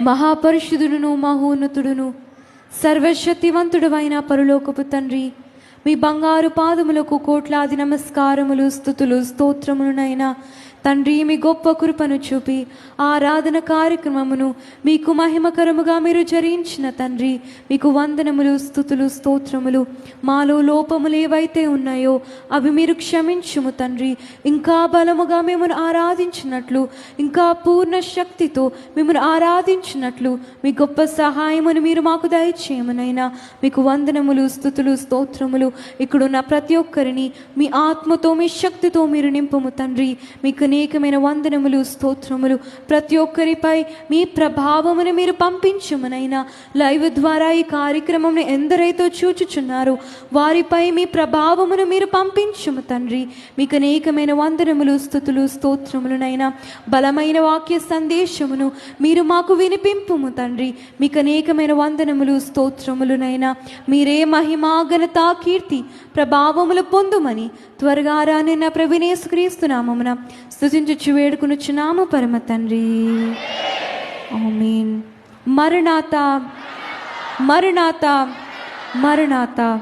మహాపరిశుద్ధుడును మహోన్నతుడును సర్వశక్తివంతుడైన పరలోకపు తండ్రి, మీ బంగారు పాదములకు కోట్లాది నమస్కారములు, స్తుతులు, స్తోత్రములనైనా తండ్రి, మీ గొప్ప కృపను చూపి ఆరాధన కార్యక్రమమును మీకు మహిమకరముగా మీరు జరిగించిన తండ్రి, మీకు వందనములు, స్తుతులు, స్తోత్రములు. మాలో లోపములు ఏవైతే ఉన్నాయో అవి మీరు క్షమించుము తండ్రి. ఇంకా బలముగా మిమ్మల్ని ఆరాధించినట్లు, ఇంకా పూర్ణ శక్తితో మిమ్మల్ని ఆరాధించినట్లు మీ గొప్ప సహాయమును మీరు మాకు దయచేయమనైనా. మీకు వందనములు, స్తుతులు, స్తోత్రములు. ఇక్కడున్న ప్రతి ఒక్కరిని మీ ఆత్మతో, మీ శక్తితో మీరు నింపుము తండ్రి. మీకు అనేకమైన వందనములు, స్తోత్రములు. ప్రతి ఒక్కరిపై మీ ప్రభావమును మీరు పంపించమనైనా. లైవ్ ద్వారా ఈ కార్యక్రమంను ఎందరైతే చూచుచున్నారో వారిపై మీ ప్రభావమును మీరు పంపించము తండ్రి. మీకు అనేకమైన వందనములు, స్తుతులు, స్తోత్రములనైనా. బలమైన వాక్య సందేశమును మీరు మాకు వినిపింపుము తండ్రి. మీకు అనేకమైన వందనములు, స్తోత్రములనైనా. మీరే మహిమా, ఘనత, కీర్తి, ప్రభావములు పొందుమని త్వరగా రానిన్న ప్రభుయేసు నామమున స్తుతించుచు వేడుకొనుచున్నాము పరమ తండ్రి. ఆమేన్. మరణాత మరణాత మరణాత.